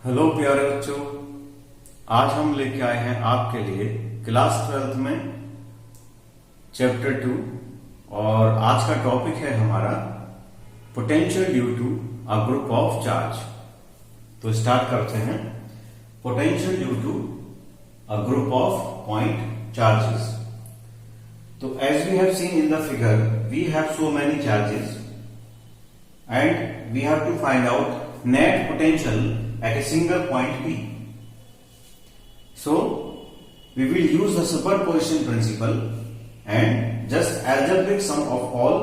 Hello प्यारे बच्चों, आज हम लेके आए हैं आपके लिए क्लास 12th में चैप्टर 2 और आज का टॉपिक है हमारा potential due to a group of charge. तो स्टार्ट करते हैं। Potential due to a group of point charges. तो as we have seen in the figure, we have so many charges and we have to find out net potential at a single point P. So, we will use the superposition principle and just algebraic sum of all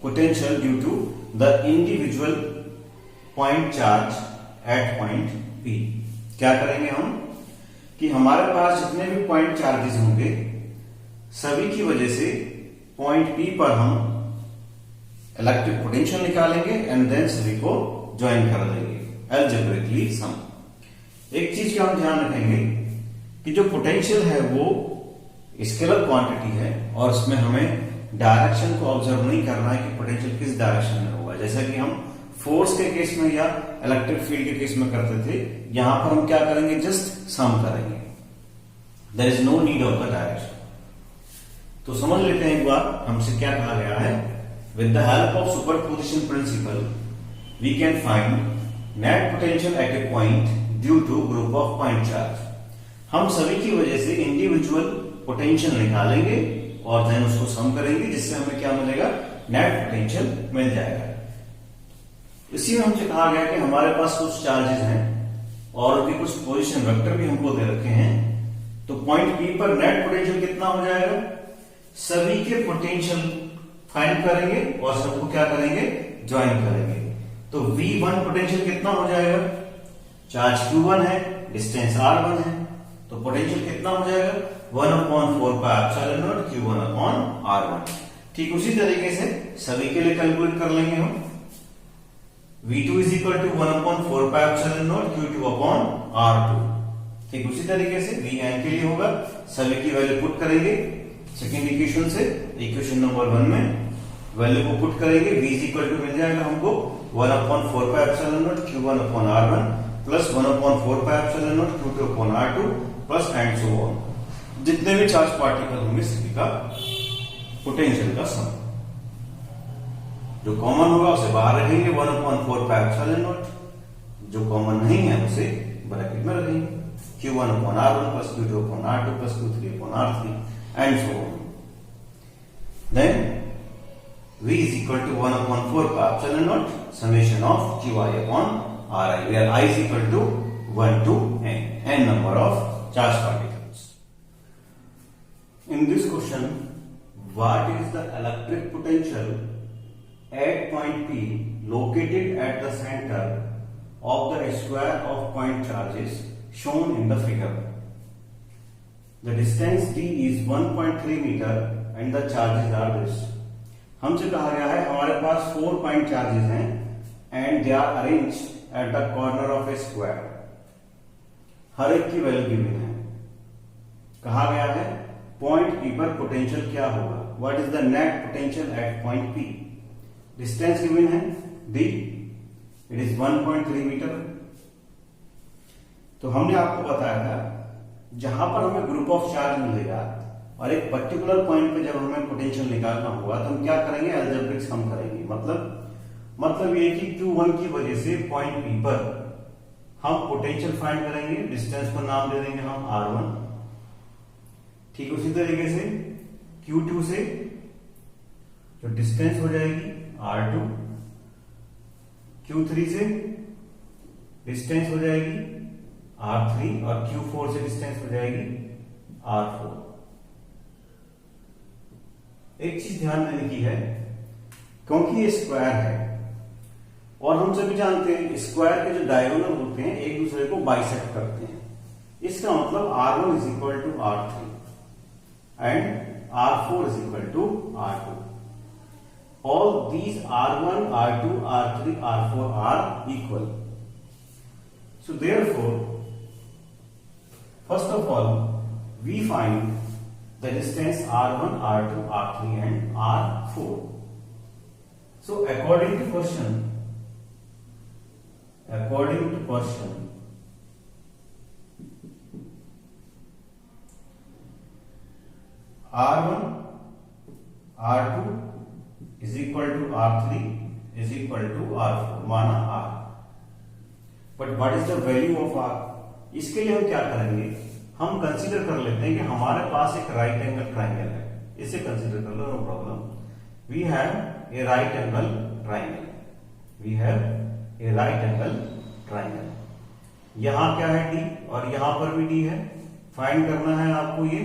potential due to the individual point charge at point P. क्या करेंगे हम कि हमारे पास जितने भी point charges होंगे सभी की वजह से पॉइंट P पर हम इलेक्ट्रिक पोटेंशियल निकालेंगे एंड देन सभी को ज्वाइन कर देंगे एल्जेब्रिकली सम। एक चीज का हम ध्यान रखेंगे कि जो पोटेंशियल है वो स्केलर क्वांटिटी है और उसमें हमें डायरेक्शन को ऑब्जर्व नहीं करना है कि पोटेंशियल किस डायरेक्शन में होगा। जैसा कि हम फोर्स के केस में या इलेक्ट्रिक फील्ड के केस में करते थे, यहां पर हम क्या करेंगे, जस्ट सम करेंगे। There is no need of the direction. तो समझ लेते हैं एक बार हमसे क्या कहा गया है। With the help of superposition principle we can find net potential at a point due to group of point charge. हम सभी की वजह से इंडिविजुअल पोटेंशियल निकालेंगे और देन उसको सम करेंगे, जिससे हमें क्या मिलेगा, नेट पोटेंशियल मिल जाएगा। इसी में हमसे कहा गया कि हमारे पास कुछ चार्जेस हैं और उनके कुछ पोजीशन वेक्टर भी हमको दे रखे हैं। तो पॉइंट पी पर नेट पोटेंशियल कितना हो जाएगा, सभी के पोटेंशियल फाइंड करेंगे और सबको क्या करेंगे, ज्वाइन करेंगे। तो V1 पोटेंशियल कितना हो जाएगा, चार्ज Q1 है, डिस्टेंस R1 है, तो पोटेंशियल कितना हो जाएगा 1/4πε0 Q1/R1। ठीक उसी तरीके से सभी के लिए कैलकुलेट कर लेंगे हम। V2 is equal to 1/4πε0 Q2/R2। ठीक उसी तरीके से Vn के लिए होगा, सभी की वैल्यू पुट करेंगे सेकेंड इक्वेशन से। इक्वेशन नंबर 1 में वैल्यू को पुट करेंगे, V इज इक्वल टू मिल जाएगा हमको 1/4πε0 Q1/R1 plus 1/4πε0 Q2/R2 plus and so on. जितने भी चार्ज पार्टिकल होंगे सभी का पोटेंशियल का सम। जो कॉमन होगा उसे बाहर रखेंगे 1/4πε0, जो कॉमन नहीं है उसे ब्रैकेट में रखेंगे Q1/R1 plus Q2/R2 plus Q3/R3 and so on. Then V is equal to 1/4πε0 summation of Qi/Ri, where I is equal to 1 to n number of charge particles. In this question, what is the electric potential at point P located at the center of the square of point charges shown in the figure? The distance d is 1.3 meter and the charges are this. हमसे कहा गया है हमारे पास 4 point charges हैं and they are arranged at the corner of a square. हर एक की वैल्यू गिवन है। कहा गया है पॉइंट पी पर पोटेंशियल क्या होगा, what is the net potential at point P. Distance given है डी, इट इज 1.3 मीटर। तो हमने आपको बताया था जहां पर हमें ग्रुप ऑफ चार्ज मिलेगा और एक पर्टिकुलर पॉइंट पे जब हमें पोटेंशियल निकालना होगा तो हम क्या करेंगे, एल्जेब्रिक सम करेंगे। मतलब ये कि Q1 की वजह से पॉइंट P पर हम पोटेंशियल फाइंड करेंगे, डिस्टेंस को नाम दे देंगे हम R1। ठीक उसी तरीके से Q2 से जो डिस्टेंस हो जाएगी R2, Q3 से डिस्टेंस हो जाएगी R3 और Q4 से डिस्टेंस हो जाएगी R4। एक चीज ध्यान देने की है, क्योंकि ये स्क्वायर है और हम सभी जानते हैं स्क्वायर के जो डायगोनल होते हैं एक दूसरे को बाइसेक्ट करते हैं। इसका मतलब R1 is equal to R3 and R4 is equal to R2। All these R1, R2, R3, R4 are equal. So therefore first of all we find the distance R1, R2, R3 and R4. So according to question R1 R2 is equal to R3 is equal to R4 माना R। But what is the value of R? इसके लिए हम क्या करेंगे, हम consider कर लेते हैं कि हमारे पास एक राइट एंगल ट्राइंगल है, इसे कंसीडर कर लो, no problem. We have a right angle triangle, we have a right angle triangle. यहां क्या है D और यहां पर भी D है। फाइंड करना है आपको ये,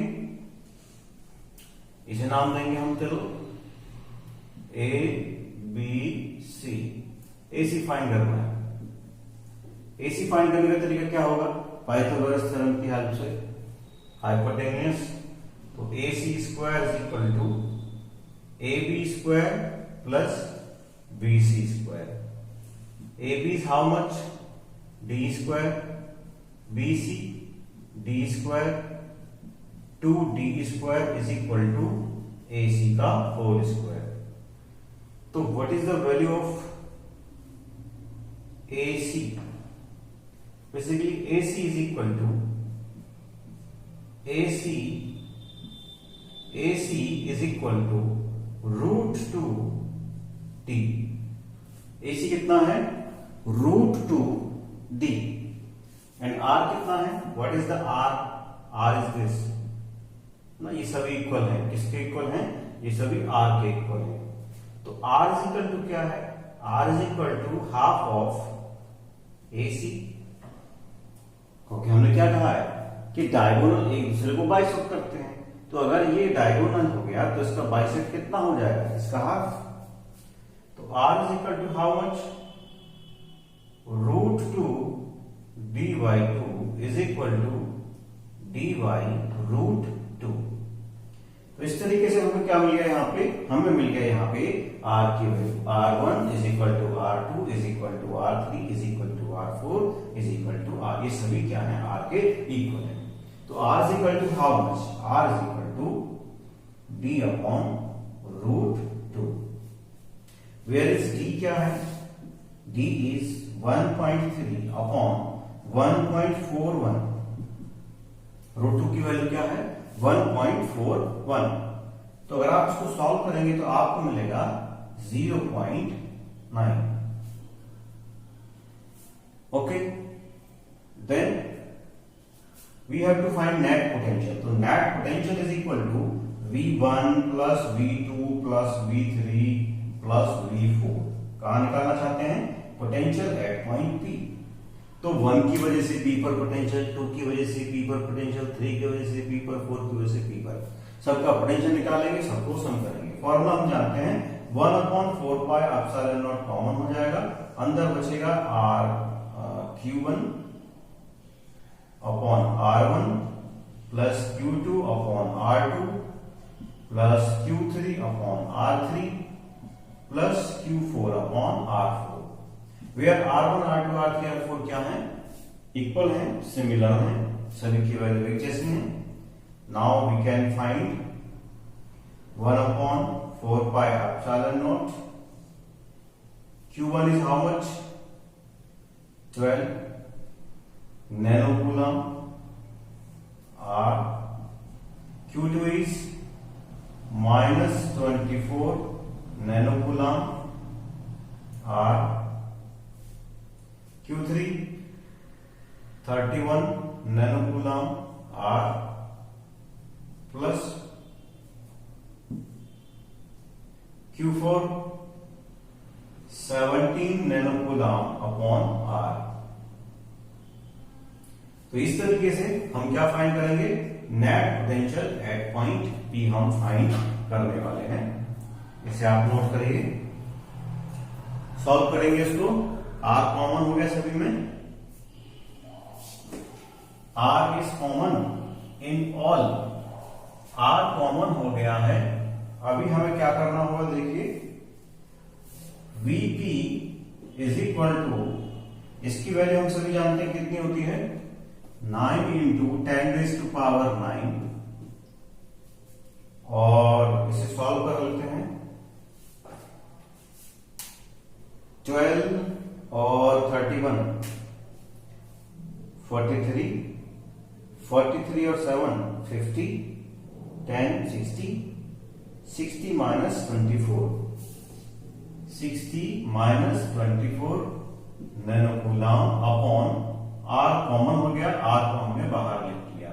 इसे नाम देंगे हम, चलो A B C। AC find करना है। AC फाइंड करने का तरीका क्या होगा, पाइथागोरस थ्योरम की हेल्प से। हाइपोटेन्यूस, तो AC square is equal to AB square plus BC square. AB is how much? D square, BC D square 2D square is equal to AC का whole square. तो what is the value of AC? Basically AC is equal to AC is equal to root 2 D। AC कितना है, root 2 D, and R कितना है, what is the R? R is this ना, ये सभी equal है, किसके इक्वल हैं, ये सभी R के इक्वल है। तो R इज इक्वल टू क्या है, R is equal to half of AC, क्योंकि हमने क्या कहा है कि डायगोनल एक दूसरे को बाइसेक्ट करते हैं। तो अगर ये डायगोनल हो गया तो इसका बाइसेक्ट कितना हो जाएगा, इसका हाफ। तो R is equal to how much, root 2 D by 2 is equal to D by root 2। तो इस तरीके से हमें क्या मिल गया, यहाँ पे हमें मिल गया यहाँ पे R की value, R1 is equal to R2 is equal to R3 is equal to R4 is equal to R। ये सभी क्या है, R के इक्वल है। तो R is equal to how much, R is equal to D upon root 2। Where is D क्या है, D is 1.3 upon 1.41। Root 2 की वैल्यू क्या है, 1.41। तो अगर आप इसको सॉल्व करेंगे तो आपको मिलेगा 0.9। Okay, then we have to find net potential. तो net potential is equal to V1 plus V2 plus V3 plus V4। कहां निकालना चाहते हैं, पोटेंशियल एट पॉइंट P। तो 1 की वजह से P पर पोटेंशियल, 2 की वजह से P पर पोटेंशियल, 3 की वजह से P पर, 4 की वजह से P पर, सबका पोटेंशियल निकालेंगे, सबको सम करेंगे। फॉर्मूला हम जानते हैं 1/4 पाई एप्सिलॉन नॉट कॉमन हो जाएगा, अंदर बचेगा R Q1 upon R1 plus Q2 upon R2 plus Q3 upon R3 plus Q4 upon R4। Where R1 R2 R3 R4 क्या है, इक्वल है, सिमिलर है, सभी की वैल्यू एक जैसी है। Now we can find 1/4 pi epsilon naught. Q1 is how much, 12 nano coulomb R। Q2 is -24 nano coulomb R। Q3 31 nano coulomb R plus Q4 17 nano coulomb upon R। तो इस तरीके से हम क्या फाइंड करेंगे, net potential at point P हम find करने वाले हैं। इसे आप नोट करिए, सॉल्व करेंगे इसको। R कॉमन हो गया सभी में, R is common in all, R common हो गया है। अभी हमें क्या करना होगा, देखिए VP इज इक्वल टू, इसकी वैल्यू हम सभी जानते हैं कितनी होती है, 9 × 10⁻⁹ और इसे सॉल्व कर लेते हैं। 12 और 31 43 और 7 50 10 60 60 minus 24 60 minus 24 nano coulomb upon R common हो गया, आर को हमने बाहर लिख लिया।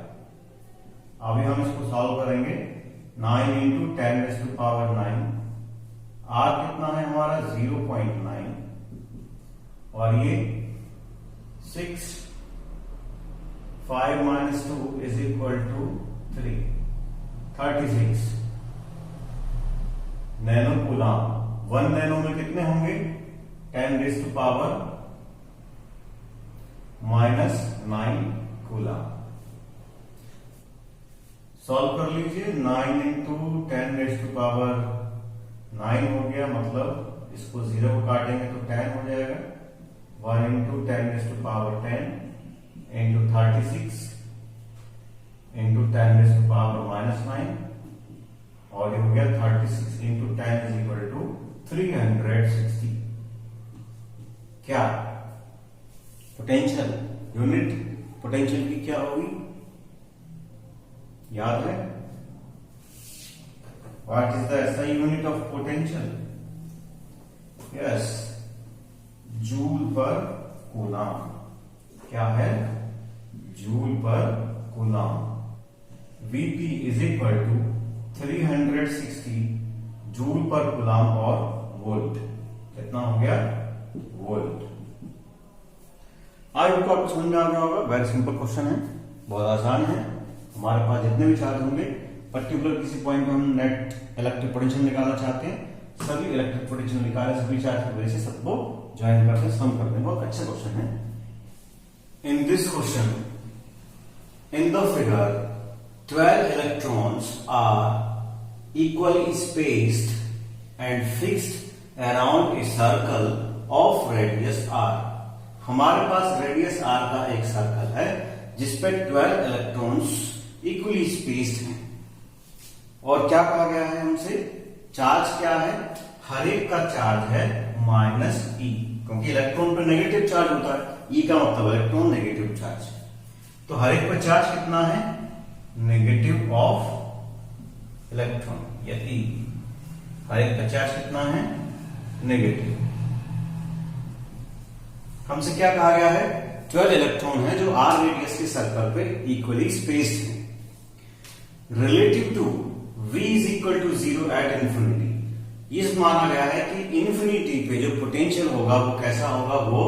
अभी हम इसको सॉल्व करेंगे। 9 into 10 raise to power 9, R कितना है हमारा 0.9 और ये 6 5 minus 2 is equal to 3 36 nano coulomb. 1 nano में कितने होंगे 10 raise to power minus 9 coulomb. Solve कर लीजिए। 9 इंटू 10 रेज़ टू पावर 9 हो गया, मतलब इसको 0 को काटेंगे तो 10 हो जाएगा। 1 into 10 raise to power 10 into 36 into 10 raise to power minus 9 और ये हो गया 36 इंटू 10 इज इक्वल टू 360। क्या पोटेंशियल, यूनिट पोटेंशियल की क्या होगी याद है? What is the SI unit of potential? Yes, joule per coulomb. क्या है? Joule per coulomb. Vp is equal to 360 joule per coulomb और वोल्ट। कितना हो गया? वोल्ट। आई होप आपको समझ में आ गया होगा। वेरी सिंपल क्वेश्चन है, बहुत आसान है। हमारे पास जितने भी चार्ज होंगे, पर्टिकुलर किसी पॉइंट पे हम नेट इलेक्ट्रिक पोटेंशियल निकालना चाहते हैं, सभी इलेक्ट्रिक पोटेंशियल निकाले, सभी चार्ज की वजह से सबको ज्वाइन करते हैं, सम करते हैं। बहुत अच्छा क्वेश्चन है। In this question, in the figure 12 electrons are equally spaced and fixed around a circle of radius r। हमारे पास रेडियस r का एक सर्कल है जिसपे 12 इलेक्ट्रॉन्स इक्वली स्पेस्ड हैं और क्या कहा गया है हमसे? चार्ज क्या है? हर एक का चार्ज है माइनस ई, क्योंकि इलेक्ट्रॉन पे नेगेटिव चार्ज होता है। ई का मतलब इलेक्ट्रॉन नेगेटिव चार्ज। तो हर एक पर चार्ज कितना है? नेगेटिव ऑफ इलेक्ट्रॉन या ई। हर एक का चार्ज कितना है? नेगेटिव। हमसे क्या कहा गया है? 12 इलेक्ट्रॉन है जो आर रेडियस के सर्कल पे इक्वली स्पेस्ड है। Relative to v is equal to 0 at infinity. ये माना गया है कि इंफिनिटी पे जो पोटेंशियल होगा वो कैसा होगा? वो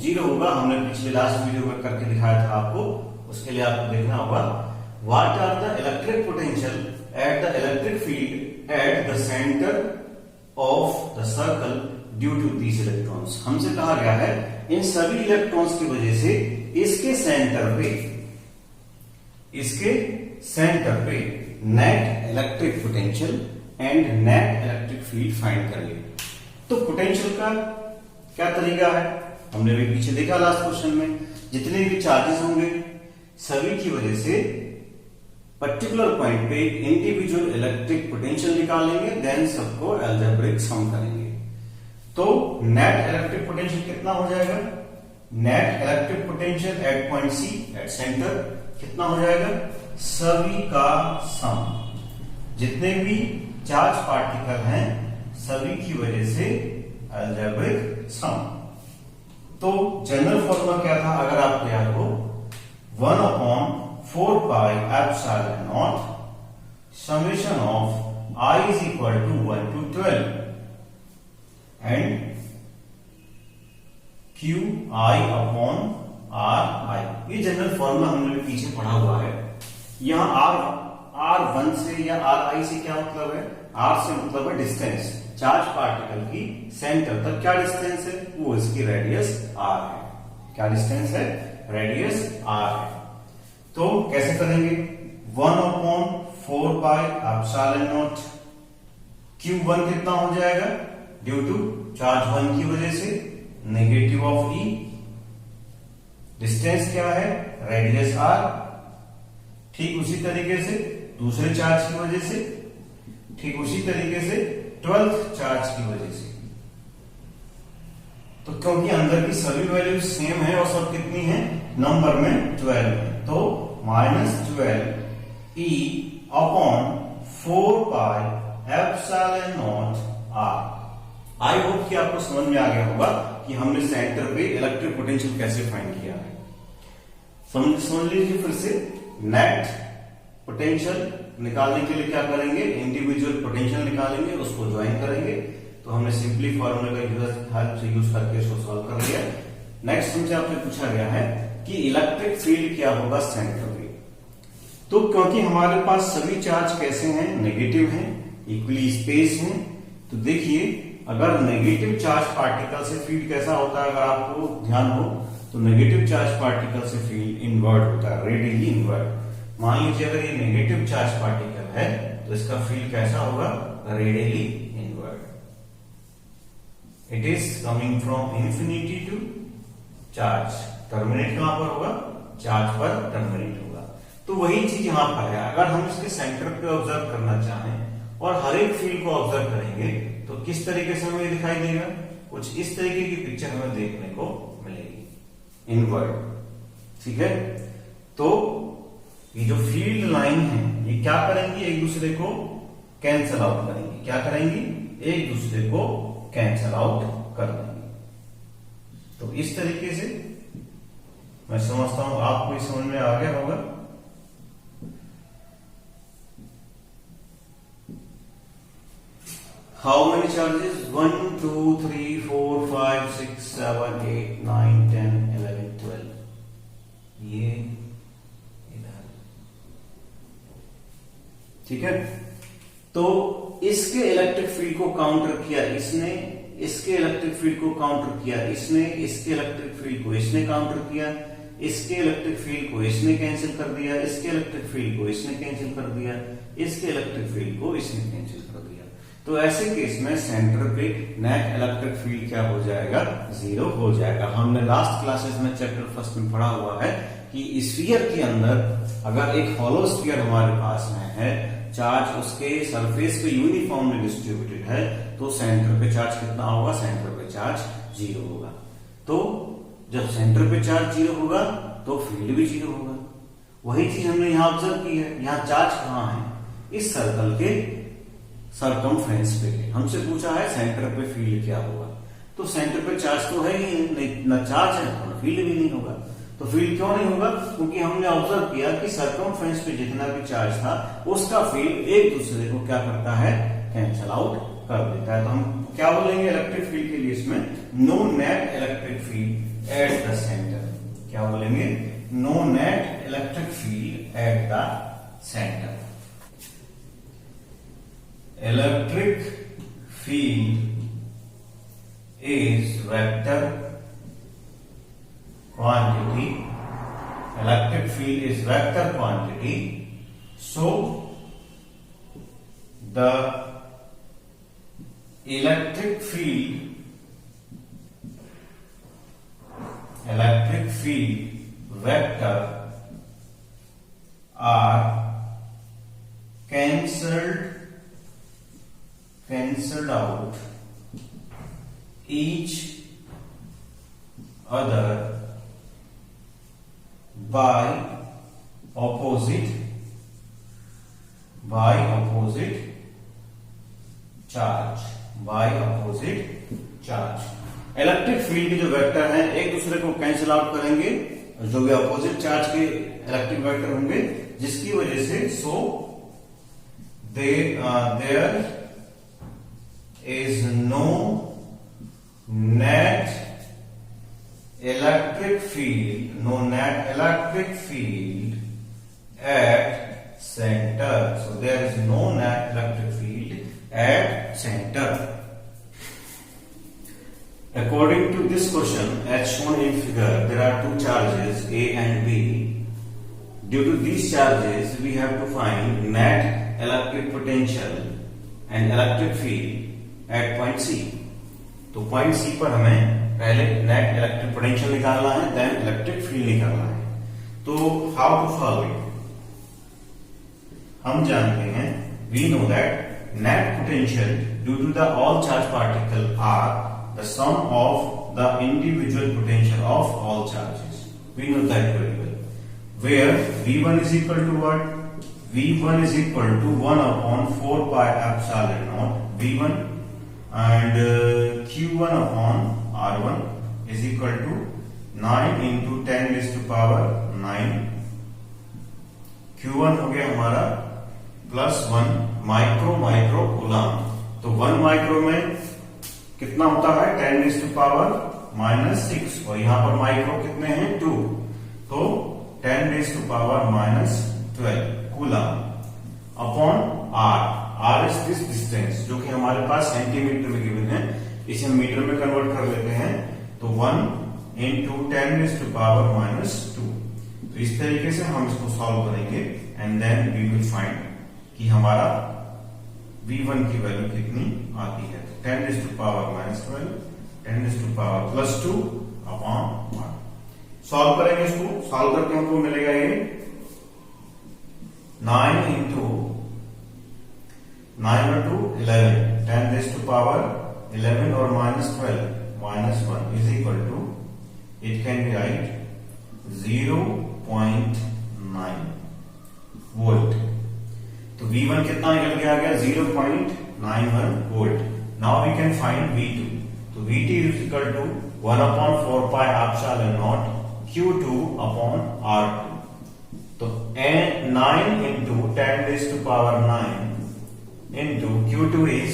0 होगा। हमने पिछले लास्ट वीडियो में करके दिखाया था आपको, उसके लिए आपको देखना होगा। What are the electric potential at the electric field at the centre of the circle due to these electrons. हमसे कहा गया है इन सभी इलेक्ट्रॉन्स की वजह से इसके सेंटर पे net electric potential and net electric field find करिए। तो पोटेंशियल का क्या तरीका है? हमने भी पीछे देखा लास्ट क्वेश्चन में, जितने भी चार्जेस होंगे सभी की वजह से पर्टिकुलर पॉइंट पे इंडिविजुअल इलेक्ट्रिक पोटेंशियल निकालेंगे, देन सबको अलजेब्रिक सम करेंगे। तो नेट इलेक्ट्रिक पोटेंशियल कितना हो जाएगा? Net electric potential at point C at centre कितना हो जाएगा? सभी का सम, जितने भी चार्ज पार्टिकल हैं सभी की वजह से अलजेब्रिक सम। तो जनरल फॉर्मूला क्या था अगर आपको याद हो? 1/4 pi epsilon not summation of I is equal to 1 to 12 and QI upon RI। ये जनरल फॉर्मूला हमने भी पीछे पढ़ा हुआ है। यहाँ R1 से या RI से क्या मतलब है? R से मतलब है डिस्टेंस, चार्ज पार्टिकल की सेंटर तक क्या डिस्टेंस है? वो इसकी रेडियस R है। क्या डिस्टेंस है? रेडियस R है। तो कैसे करेंगे? 1/4 पाई एप्सिलॉन नॉट Q1 कितना हो जाएगा? ड्यू टू चार्ज 1 की वजह से नेगेटिव ऑफ E। डिस्टेंस क्या है? Radius R। ठीक उसी तरीके से दूसरे चार्ज की वजह से, ठीक उसी तरीके से 12th चार्ज की वजह से। तो क्योंकि अंदर की सभी वैल्यूज सेम है और सब कितनी है? नंबर में 12 है, तो -12 E upon 4 pi epsilon naught R. I hope कि आपको समझ में आ गया होगा कि हमने सेंटर पे इलेक्ट्रिक पोटेंशियल कैसे फाइंड किया है। समझ लीजिए फिर से। नेट पोटेंशियल निकालने के लिए क्या करेंगे, इंडिविजुअल पोटेंशियल निकालेंगे, उसको ज्वाइन करेंगे। तो हमने सिंपली फॉर्मूला का हेल्प से यूज करके इसको सॉल्व कर लिया। नेक्स्ट हमसे आपसे पूछा गया है कि इलेक्ट्रिक फील्ड क्या होगा सेंटर पे। तो क्योंकि हमारे पास सभी चार्ज कैसे हैं, नेगेटिव हैं, इक्वली स्पेस हैं, तो देखिए अगर नेगेटिव चार्ज पार्टिकल से फील्ड कैसा होता है, अगर आपको ध्यान हो तो नेगेटिव चार्ज पार्टिकल से फील्ड इनवर्ट होता है, रेडियली इनवर्ट। मान लीजिए अगर ये नेगेटिव चार्ज पार्टिकल है तो इसका फील्ड कैसा होगा, radially inward. It is coming from infinity to charge. Terminate कहां पर होगा, चार्ज पर टर्मिनेट होगा। तो वही चीज यहां पर है। अगर हम इसके सेंटर पे ऑब्जर्व करना चाहें और हर एक फील्ड को ऑब्जर्व करेंगे तो किस तरीके से हमें दिखाई देगा, कुछ इस तरीके की पिक्चर हमें देखने को मिलेगी, इनवर्ट। ठीक है, तो ये जो फील्ड लाइन है ये क्या करेंगी, एक दूसरे को कैंसल आउट करेंगी। क्या करेंगी, एक दूसरे को कैंसल आउट कर देंगे। तो इस तरीके से मैं समझता हूं आपको इस समझ में आ गया होगा। हाउ मेनी चार्जेस, 1 2 3 4 5 6 7 8 9 10 11 12, ये इधर। ठीक है, तो इसके इलेक्ट्रिक फील्ड को काउंटर किया इसने, इसके इलेक्ट्रिक फील्ड को काउंटर किया इसने, इसके इलेक्ट्रिक फील्ड को इसने काउंटर किया, इसके इलेक्ट्रिक फील्ड को इसने कैंसिल कर दिया, इसके इलेक्ट्रिक फील्ड को इसने कैंसिल कर दिया, इसके इलेक्ट्रिक फील्ड को इसने कैंसिल कर दिया। तो ऐसे केस में सेंटर पे नेट इलेक्ट्रिक फील्ड क्या हो जाएगा, जीरो हो जाएगा। हमने लास्ट क्लासेस में चैप्टर फर्स्ट में पढ़ा हुआ है कि स्फीयर के अंदर अगर एक हॉलो स्फीयर हमारे पास में है, चार्ज उसके सरफेस पे यूनिफॉर्मली डिस्ट्रीब्यूटेड है, तो सेंटर पे चार्ज कितना होगा, सेंटर पे चार्ज जीरो होगा। तो जब सेंटर पे चार्ज जीरो होगा तो फील्ड भी जीरो होगा। वही चीज हमने यहां ऑब्जर्व की है। यहां चार्ज कहां है, इस सर्कल के सरकमफ्रेंस पे। हमसे पूछा है सेंटर पे फील्ड क्या होगा, तो सेंटर पे चार्ज तो है ही न चार्ज है तो फील्ड भी नहीं होगा। तो फील्ड क्यों नहीं होगा, क्योंकि हमने ऑब्जर्व किया कि सरकमफ्रेंस पे जितना भी चार्ज था उसका फील्ड एक दूसरे को क्या करता है, कैंसल आउट कर देता है। तो हम क्या बोलेंगे इलेक्ट्रिक फील्ड के लिए इसमें, no net electric field at the centre. क्या बोलेंगे, no net electric field at the centre. Electric field is vector quantity. Electric field is vector quantity. So the electric field vector are cancelled out each other by opposite charge। Electric field के जो vector हैं एक दूसरे को cancel out करेंगे, जो भी opposite charge के इलेक्ट्रिक वेक्टर होंगे, जिसकी वजह से there is no net electric field at center. So there is no net electric field at center. According to this question, as shown in figure, there are two charges A and B. Due to these charges, we have to find net electric potential and electric field at point C. तो point C पर हमें पहले net electric potential निकालना है, then electric field निकालना है। तो how to solve it, हम जानते हैं, we know that net potential due to the all charge particle are the sum of the individual potential of all charges. We know that very well, where V1 is equal to what, V1 is equal to 1 upon 4 pi epsilon naught V1 and Q1 upon R1 is equal to 9 into 10 raised to power 9. Q1 हो गया हमारा +1 micro coulomb. तो 1 micro में कितना होता है 10 raised to power -6 और यहां पर माइक्रो कितने हैं 2, तो 10 raised to power -12 coulomb upon R is this distance जो कि हमारे पास सेंटीमीटर में गिवन है, इसे हम मीटर में कन्वर्ट कर लेते हैं। तो 1 into 10 raised to power -2। तो इस तरीके से हम इसको सॉल्व करेंगे and then we will find कि हमारा V1 की वैल्यू कितनी आती है। 10 raised to power -12 10 raised to power +2 upon 1। Solve करेंगे, इसको सॉल्व करके हमको मिलेगा ये 9 into 9 और 2 11 10 raised to power 11 और -12 -1 is equal to, it can be right 0.9 volt. तो V1 कितना निकल के आ गया 0.91 volt. Now we can find V2। तो V2 is equal to 1 upon 4 pi epsilon naught Q2 upon R2। तो 9 into 10 raised to power 9 into Q2 is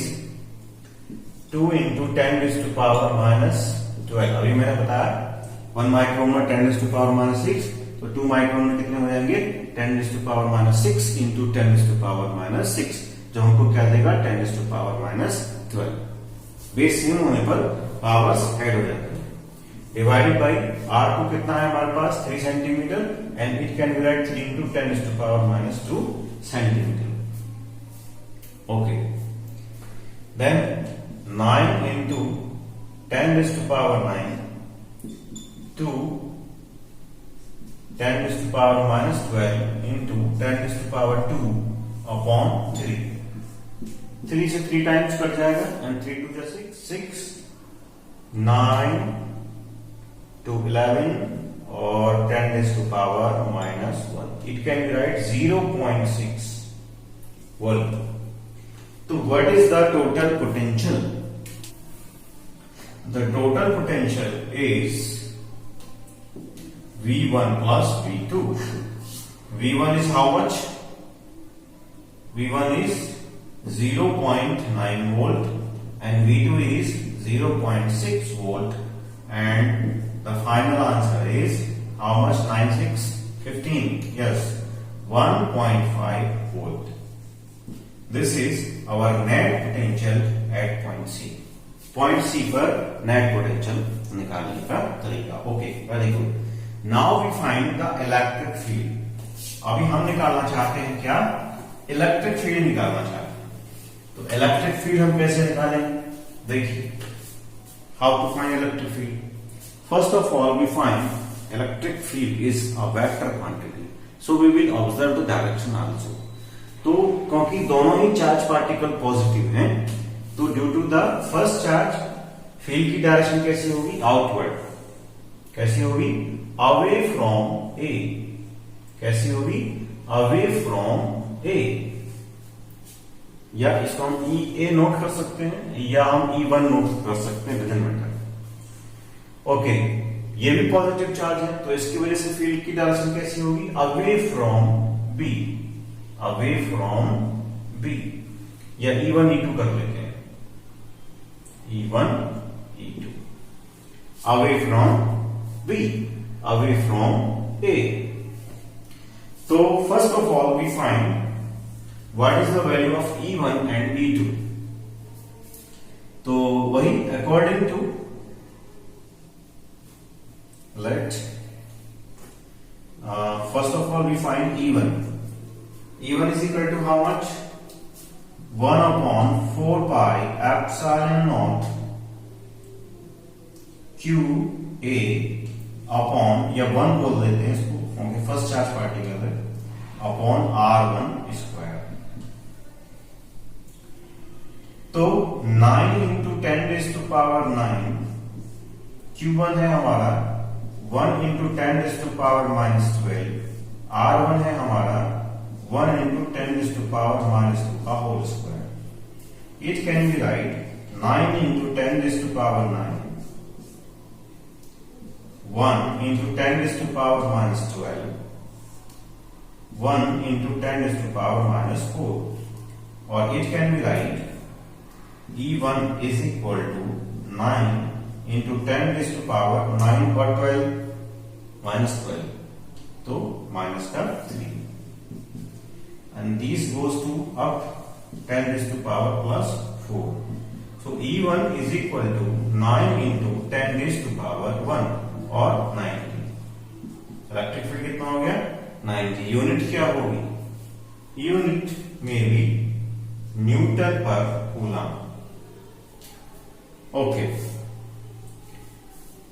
2 into 10 raised to power -12। अभी मैंने बताया 1 माइक्रोन में 10 raised to power -6, तो 2 micron में कितने हो जाएंगे 10 raised to power -6 into 10 raised to power -6, जो हमको क्या देगा 10 raised to power -12। Base same होने पर पावर्स ऐड हो जाते हैं। डिवाइडेड बाई R2 कितना है हमारे पास 3 centimetre and it can be right 3 into 10 raised to power -2 centimetre. Okay, then 9 into 10 raised to power 9 to 10 raised to power -12 into 10 raised to power 2 upon 3। 3 से 3 times cut जाएगा and 3 2 जा 6 9 to 11 और 10 raised to power -1। It can be right 0.6 volt। तो what is the total potential? The total potential is V1 plus V2। V1 is how much? V1 is 0.9 volt and V2 is 0.6 volt, and the final answer is how much? 9 6 15, yes, 1.5 volt। This is our net potential at point C। point C पर net potential निकालने का तरीका। Okay, very good. Now we find the electric field. अभी हम निकालना चाहते हैं क्या? इलेक्ट्रिक फील्ड निकालना चाहते हैं। तो इलेक्ट्रिक फील्ड हम कैसे निकालें? देखिए, how to find electric field. First of all, we find electric field is a vector quantity, so we will observe the direction also। तो क्योंकि दोनों ही चार्ज पार्टिकल पॉजिटिव हैं, तो due to the first charge field की direction कैसी होगी? Outward. कैसी होगी? Away from A. कैसी होगी? Away from A. या इसको हम E A नोट कर सकते हैं या हम E1 नोट कर सकते हैं, डजंट मैटर। ओके, ये भी पॉजिटिव चार्ज है, तो इसकी वजह से फील्ड की डायरेक्शन कैसी होगी? Away from B. Away from B, या E1 E2 कर लेते हैं। E1 E2, away from B, away from A. तो first of all we find what is the value of E1 and E2। तो वही according to let first of all we find E1 is equal to how much? 1 upon 4 pi epsilon naught Q A upon, या 1 बोल देते हैं इसको क्योंकि first charge particle है, upon R1 square. तो 9 into 10 raised to power 9 Q1 है हमारा 1 into 10 raised to power -12, R1 है हमारा 1 into 10 raised to power minus 2 का whole square. It can be write 9 into 10 raised to power 9, 1 into 10 raised to power minus 12, 1 into 10 raised to power minus 4. Or it can be write E1 is equal to 9 into 10 raised to power 9 or 12 minus 12. So minus का 3. And this goes to up 10 raised to power plus 4. So E1 is equal to 9 into 10 raised to power 1 और 90. Electric field कितना हो गया? 90. Unit क्या होगी? Unit में भी newton per coulomb. Okay,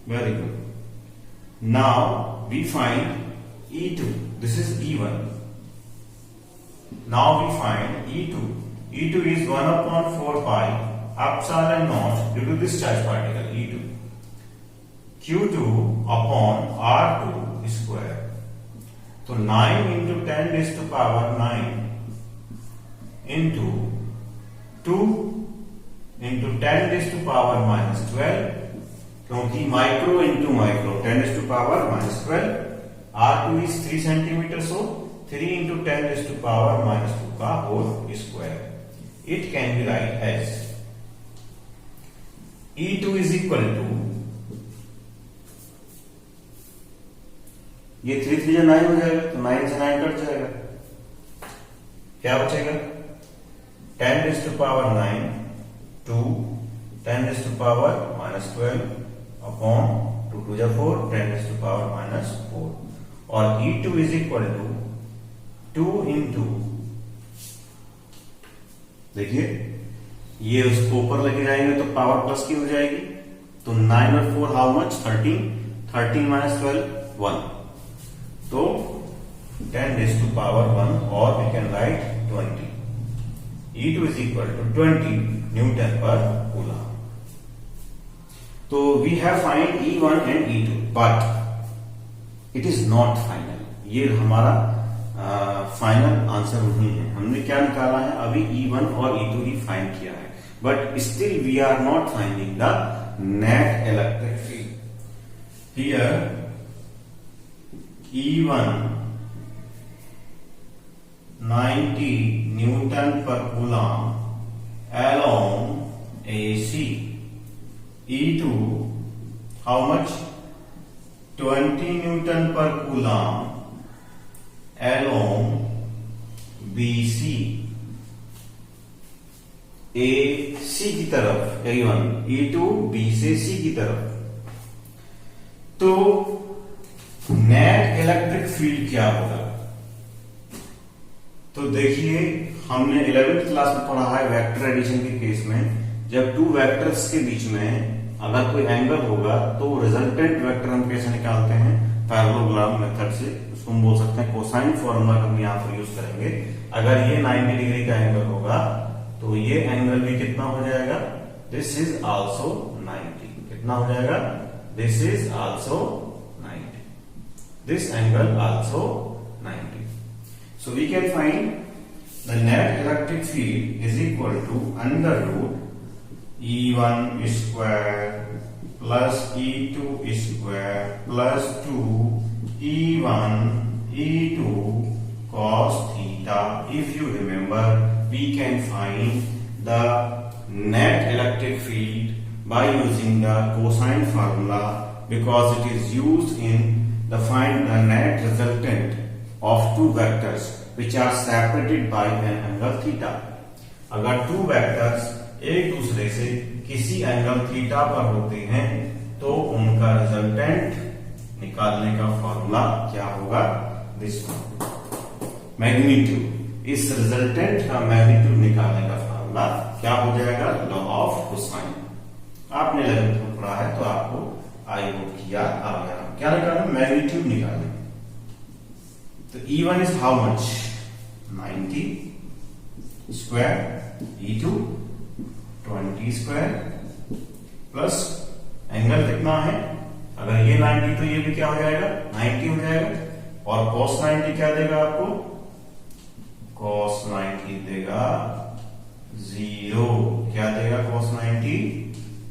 very good. Now we find E2. This is E1. Now we find E2. E2 is 1 upon 4 pi epsilon naught due to this charge particle E2. Q2 upon R2 square. So 9 into 10 raised to power 9 into 2 into 10 raised to power minus 12. क्योंकि micro into micro 10 raised to power minus 12. R2 is 3 centimeter, so 3 into 10 raised to power minus 2 का whole square. It can be write as E2 is equal to, ये 3 3 9 हो जाएगा, तो 9 से 9 cut जाएगा. क्या बचेगा? 10 raised to power 9, 2, 10 raised to power minus 12 upon 2 to the 4, 10 raised to power minus 4. और E2 is equal to 2 into, देखिए ये उसको ऊपर लेके जाएंगे तो पावर प्लस की हो जाएगी. तो 9 और 4 हाउ मच? 13. 13 minus 12 1. तो 10 raised to power 1 or we can write 20. E2 is equal to 20 Newton per Coulomb. So we have find E1 and E2, but it is not final. ये हमारा final answer नहीं है. हमने क्या निकाला है? अभी E1 और E2 ही फाइंड किया है, but still we are not finding the net electric field. Here E1 90 Newton per Coulomb along AC. E2 how much? 20 Newton per Coulomb along BC. AC की तरफ E1, E2 B से C की तरफ. तो net electric field क्या होगा? तो देखिए, हमने 11th क्लास में पढ़ा है वेक्टर एडिशन के केस में, जब 2 वेक्टर्स के बीच में अगर कोई एंगल होगा तो रिजल्टेंट वेक्टर हम कैसे निकालते हैं? पैरेललोग्राम मेथड से. उसको हम बोल सकते हैं कोसाइन फॉर्मूला हम यहां पर यूज करेंगे. अगर ये 90 डिग्री का एंगल होगा तो ये एंगल भी कितना हो जाएगा? This is also 90. कितना हो जाएगा? This is also 90. This angle also 90. So we can find the net electric field is equal to under root E1 square plus E2 square plus 2 E1 E2 cos theta. If you remember, we can find the net electric field by using the cosine formula, because it is used in the find the net resultant of 2 vectors which are separated by an angle theta. अगर 2 vectors एक दूसरे से किसी angle theta पर होते हैं तो उनका रिजल्टेंट निकालने का फॉर्मूला क्या होगा? This magnitude. इस रिजल्टेंट का मैग्नीट्यूड निकालने का फॉर्मूला क्या हो जाएगा? Law of cosine. आपने 11th में पढ़ा है तो आपको आई होप किया आ गया. क्या निकालना? मैग्नीट्यूड निकालना. तो E1 is how much? 90 square. E2 20 square plus angle कितना है? अगर ये 90 तो ये भी क्या हो जाएगा? 90 हो जाएगा. और cos 90 क्या देगा आपको? cos 90 देगा 0। क्या देगा cos 90?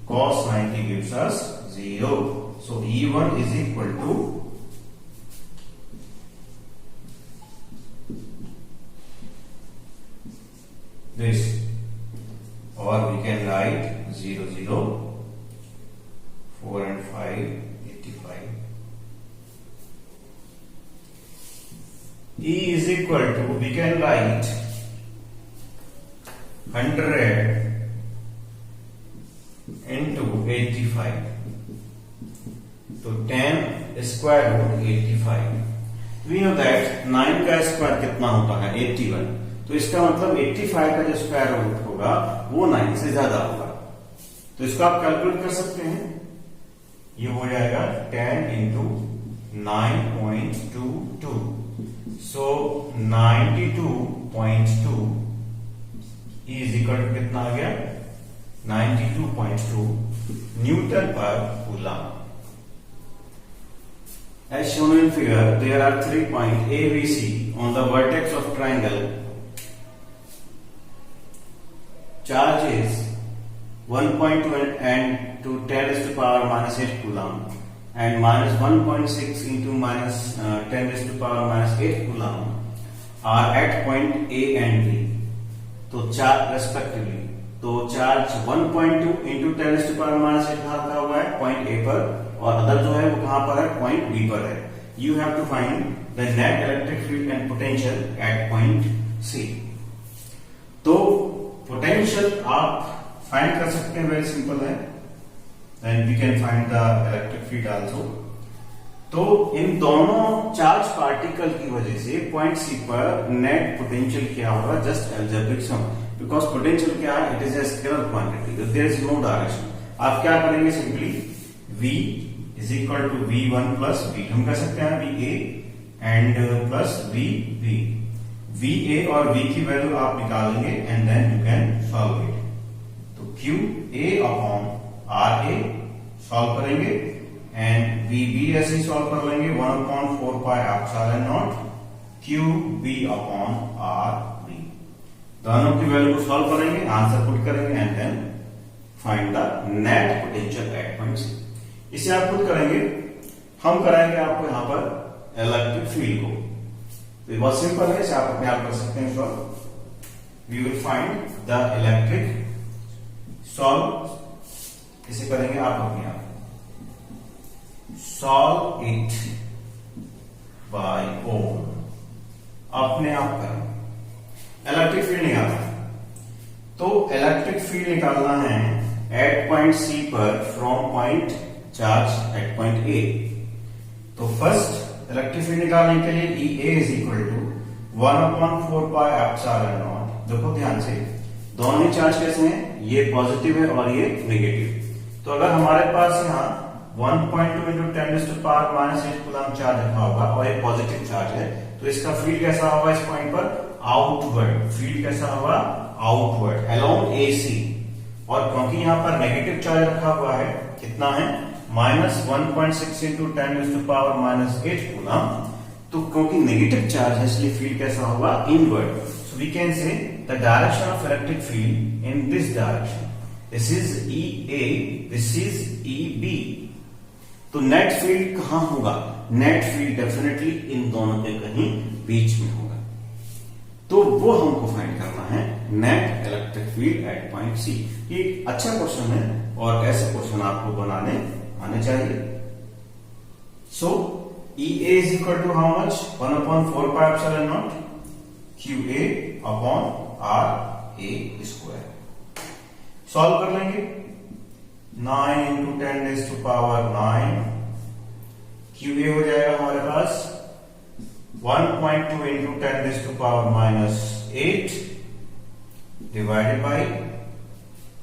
Cos 90 gives us 0. So E1 is equal to this, or we can write 0, 0, 4 and 5, 85. E is equal to, we can write 100 into 85. तो 10 square root 85. We know that 9 का स्क्वायर कितना होता है? 81. तो इसका मतलब 85 का जो स्क्वायर रूट होगा वो 9 से ज्यादा होगा। तो इसको आप कैलकुलेट कर सकते हैं। ये हो जाएगा 10 into 9.22, so 92.2 is equal to कितना आ गया? 92.2 newton per coulomb. As shown in figure, there are 3 points A, B, C on the vertex of triangle. Charge is 1.2 and to 10 raised to power minus 8 coulomb and minus 1.6 into minus 10 raised to power minus 8 coulomb are at point A and B. तो charge respectively, तो charge 1.2 into 10 raised to power minus 8 रखा हुआ है point A पर, और other जो है वो कहां पर है? पॉइंट B पर है। You have to find the net electric field and potential at point C। तो पोटेंशियल आप फाइंड कर सकते हैं, वेरी सिंपल है, and we can find the electric field also. तो इन दोनों चार्ज पार्टिकल की वजह से पॉइंट C पर नेट पोटेंशियल क्या होगा? Just algebraic sum, because potential क्या है? It is a scalar quantity, there is no direction. आप क्या करेंगे? Simply V is equal to V1 plus V, हम कह सकते हैं VA and plus VB। VA और V की वैल्यू आप निकालेंगे and then you can solve it. तो QA अपॉन RA सॉल्व करेंगे एंड VB ऐसे ही सॉल्व कर लेंगे, 1/4 pi epsilon naught QB upon RB। दोनों की वैल्यू को सॉल्व करेंगे, आंसर पुट करेंगे and then find the net potential at point C। इसे आप खुद करेंगे, हम कराएंगे आपको यहां पर इलेक्ट्रिक फील्ड को। तो बहुत सिंपल है, इसे आप अपने आप कर सकते हैं solve. We will find the electric solve, इसे करेंगे आप अपने आप, सॉल्व इट बाय ओन, अपने आप करें। इलेक्ट्रिक फील्ड निकालना है, तो इलेक्ट्रिक फील्ड निकालना है एट पॉइंट C पर from point charge at point A। तो फर्स्ट इलेक्ट्रिक फील्ड निकालने के लिए EA is equal to 1/4 pi epsilon naught. देखो ध्यान से, दोनों ही चार्ज कैसे हैं? ये पॉजिटिव है और ये नेगेटिव। तो अगर हमारे पास यहाँ 1.2 into 10 raised to power minus 8 coulomb charge रखा होगा और एक पॉजिटिव चार्ज है, तो इसका फील्ड कैसा होगा? इस पॉइंट पर आउटवर्ड। फील्ड कैसा होगा? Outward along AC। और क्योंकि यहाँ पर नेगेटिव चार्ज रखा हुआ है, कितना है? -1.6 into 10 raised to power minus 8 coulomb. तो क्योंकि नेगेटिव चार्ज है इसलिए फील्ड कैसा होगा? Inward. So we can say the direction of electric field in this direction, this is EA, this is EB। तो नेट फील्ड कहां होगा? नेट फील्ड डेफिनेटली इन दोनों के कहीं बीच में होगा। तो वो हमको फाइंड करना है, net electric field eight point C। ये अच्छा क्वेश्चन है और ऐसे क्वेश्चन आपको बनाने आने चाहिए। So EA is equal to how much? 1/4 pi epsilon naught QA upon RA square. Solve कर लेंगे, 9 into 10 raised to power 9, QA हो जाएगा हमारे पास 1.2 into 10 raised to power minus 8 divided by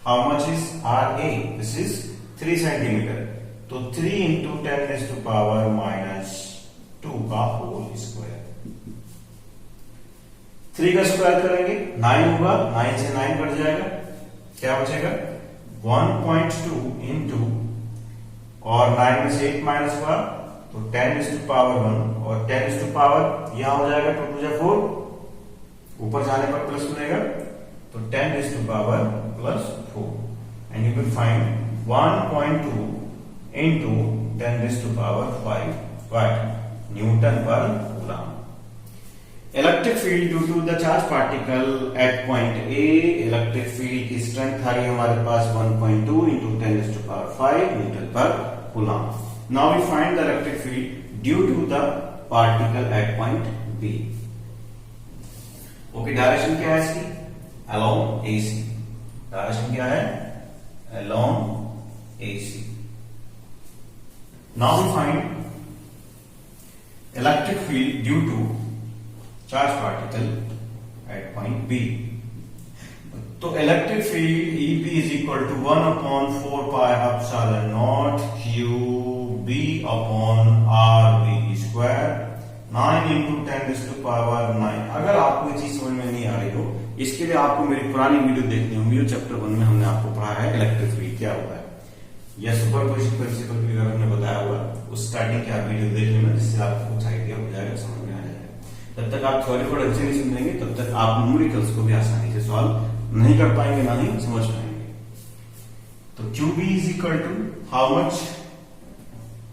how much is RA? This is 3 centimeter. तो 3 into 10 raised to power minus 2 का whole square. 3 का square करेंगे 9 होगा, 9 से 9 कट जाएगा, क्या बचेगा? 1.2 into और 9 में से 8 माइनस हुआ तो 10 raised to power 1 और 10 raised to power यहां हो जाएगा 2 to 4 ऊपर जाने पर प्लस बनेगा, तो 10 raise to power plus 4 and you will find 1.2 into 10 raised to power 5 watt Newton per coulomb. Electric field due to the charge particle at point A, electric field की strength आ रही है हमारे पास 1.2 into 10 raised to power 5 Newton per coulomb. Now we find the electric field due to the particle at point B. Okay, direction क्या है इसकी? Along AC. Direction क्या है? Along AC. Now we find electric field due to charge particle at point B. तो electric field EP is equal to 1/4 pi epsilon naught QB upon RB square 9 into 10 raised to power 9. अगर आपको ये चीज समझ में नहीं आ रही हो, इसके लिए आपको मेरी पुरानी वीडियो देखनी होगी। चैप्टर 1 में हमने आपको पढ़ा है इलेक्ट्रिक फील्ड क्या होता है या सुपरपोजिशन प्रिंसिपल भी हमने बताया हुआ, उस स्टार्टिंग की आप वीडियो देख लेना, जिससे आपको कुछ आइडिया हो जाएगा, समझ में आ जाएगा। जब तक आप थ्योरी को अच्छे नहीं समझेंगे तब तक आप न्यूमेरिकल्स को भी आसानी से सॉल्व नहीं कर पाएंगे, ना ही समझ पाएंगे। तो QB is equal to how much?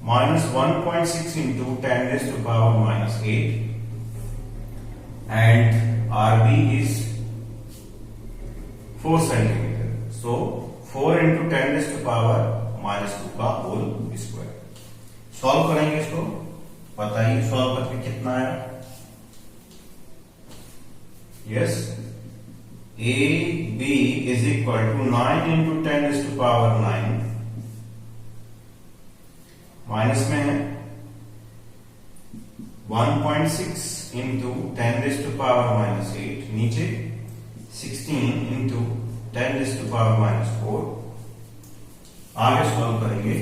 -1.6 into 10 raised to power -8 and RB is 4 centimeter. So 4 into 10 raised to power -2 का होल स्क्वायर। सॉल्व करेंगे इसको, बताइए सॉल्व करके कितना आया? Yes, AB is equal to 9 into 10 raised to power 9 minus में है 1.6 into 10 raised to power -8 नीचे 16 into 10 raised to power -4। आगे सॉल्व करेंगे,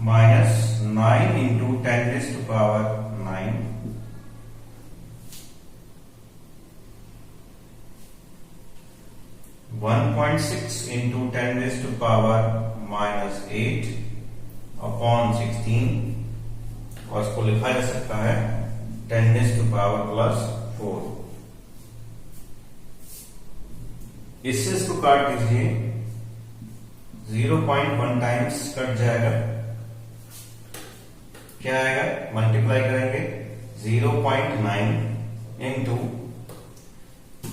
-9 into 10 raised to power 9 1.6 into 10 raised to power -8 upon 16, और इसको लिखा जा सकता है 10 raised to power +4। इससे इसको काट दीजिए, 0.1 टाइम्स कट जाएगा, क्या आएगा? मल्टीप्लाई करेंगे 0.9 इंटू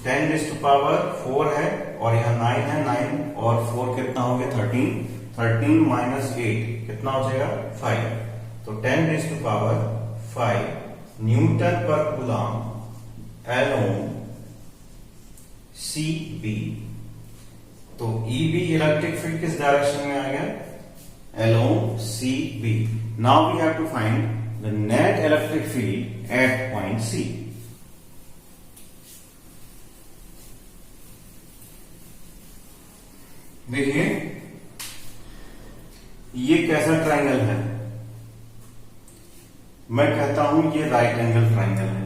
10 रेज़ टू पावर 4 है और यहां 9 है, 9 और 4 कितना हो गया? 13 13 माइनस 8 कितना हो जाएगा? 5। तो 10 रेज़ टू पावर 5 न्यूटन पर कूलम्ब एलोन CB। तो EB इलेक्ट्रिक फील्ड किस डायरेक्शन में आ गया? along CB। Now we have to find the net electric field at point C। देखिए ये कैसा ट्राइंगल है? मैं कहता हूं ये राइट एंगल ट्राइंगल है।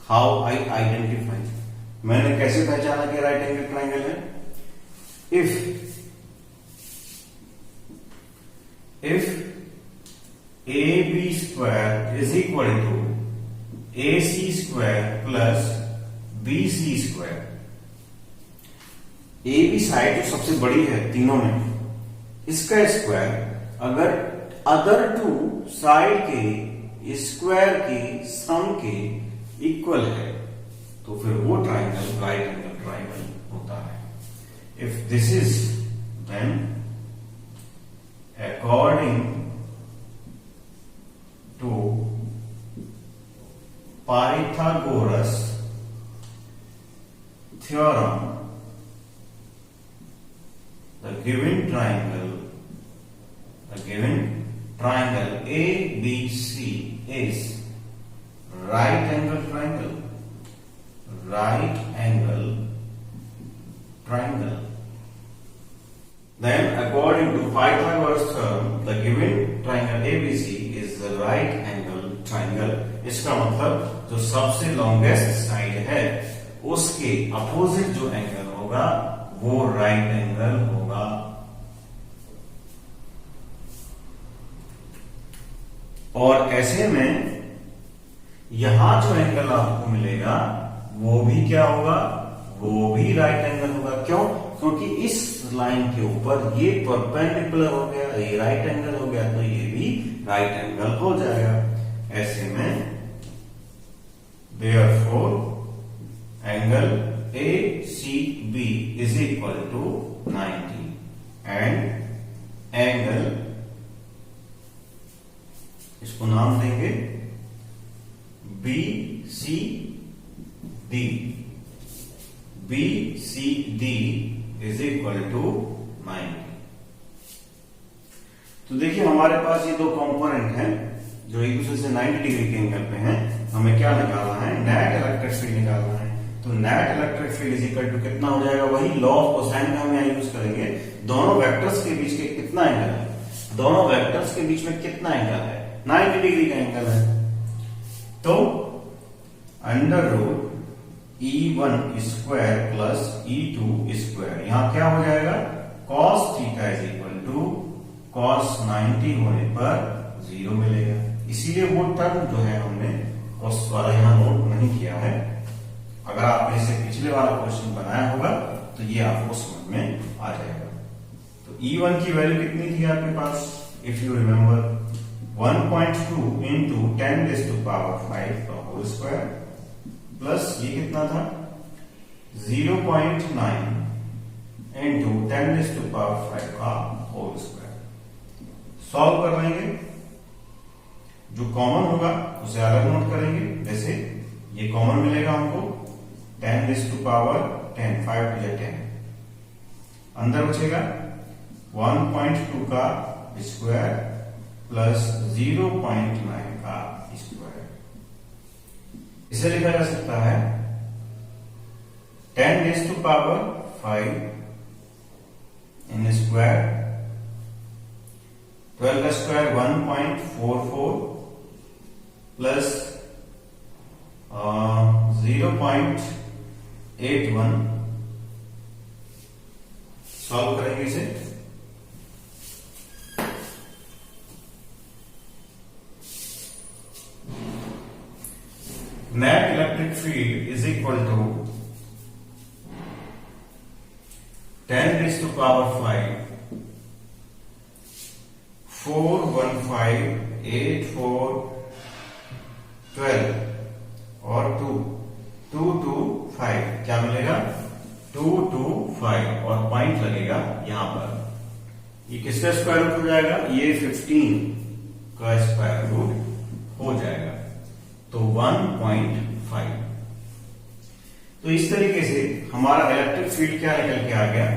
How I identify? मैंने कैसे पहचाना कि राइट एंगल ट्राइंगल है? if AB square is equal to AC square plus BC square। AB side जो सबसे बड़ी है तीनों में, इसका स्क्वायर अगर अदर टू साइड के स्क्वायर के सम के इक्वल है तो फिर वो ट्राइंगल राइट एंगल ट्राइंगल होता है। If this is then according to Pythagoras theorem, the given triangle ABC is right angle triangle, Then according to Pythagoras theorem, the given triangle ABC is the right angle triangle। इसका मतलब जो सबसे longest side है उसके opposite जो angle होगा वो right angle होगा। और ऐसे में यहां जो एंगल आपको मिलेगा वो भी क्या होगा, वो भी राइट एंगल होगा। क्यों? क्योंकि इस लाइन के ऊपर ये परपेंडिकुलर हो गया, ये राइट एंगल हो गया, तो ये भी राइट एंगल हो जाएगा। ऐसे में therefore angle ACB is equal to 90 and angle, इसको नाम देंगे BCD is equal to 90। तो देखिए हमारे पास ये दो कंपोनेंट हैं जो एक दूसरे से 90 डिग्री के एंगल पे हैं। हमें क्या निकालना है, नेट इलेक्ट्रिक फील्ड निकालना है। तो net electric field is equal to कितना हो जाएगा, वही लॉ ऑफ कोसाइन का हम यहाँ यूज करेंगे। दोनों वेक्टर्स के बीच के कितना एंगल है, दोनों वेक्टर्स के बीच में कितना एंगल है, 90 डिग्री का एंगल है। तो under root E1 square plus E2 square, यहां क्या हो जाएगा, cos theta is equal to cos 90 होने पर 0 मिलेगा। इसीलिए वो टर्म जो है हमने cos वाला यहां नोट नहीं किया है। अगर आपने इसे पिछले वाला क्वेश्चन बनाया होगा तो ये आपको समझ में आ जाएगा। तो E1 की वैल्यू कितनी थी आपके पास, if you remember 1.2 into 10 raise to power 5 का होल स्क्वायर प्लस ये कितना था 0.9 इंटू 10 रेज़ टू पावर 5 का होल स्क्वायर। सॉल्व कर लेंगे, जो कॉमन होगा उसे अलग नोट करेंगे। जैसे ये कॉमन मिलेगा हमको 10 रेज़ टू पावर 10, 5 टू 10, अंदर बचेगा 1.2 का स्क्वायर प्लस 0.9 का स्क्वायर। इसे लिखा जा सकता है 10 raise to power 5 in square, 12 का स्क्वायर 1.44 प्लस 0.81। सॉल्व करेंगे इसे, net electric field is equal to 10 raise to power 5 4 1 5 8 4 12 और 2 2 2 5, क्या मिलेगा 2 2 5 और पॉइंट लगेगा यहां पर। ये किसका स्क्वायर रूट हो जाएगा, ये 15 का स्क्वायर रूट हो जाएगा, तो 1.5। तो इस तरीके से हमारा इलेक्ट्रिक फील्ड क्या निकल के आ गया,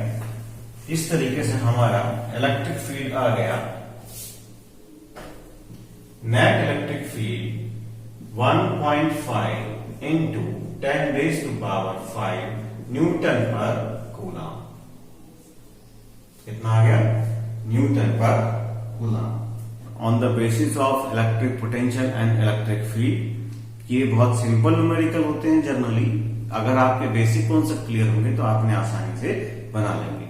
इस तरीके से हमारा इलेक्ट्रिक फील्ड आ गया, net electric field 1.5 into 10 raise to power 5 newton per coulomb. कितना आ गया, newton per coulomb. On the basis of electric potential and electric field, ये बहुत सिंपल न्यूमेरिकल होते हैं जनरली। अगर आपके बेसिक कॉन्सेप्ट क्लियर होंगे तो आपने आसानी से बना लेंगे।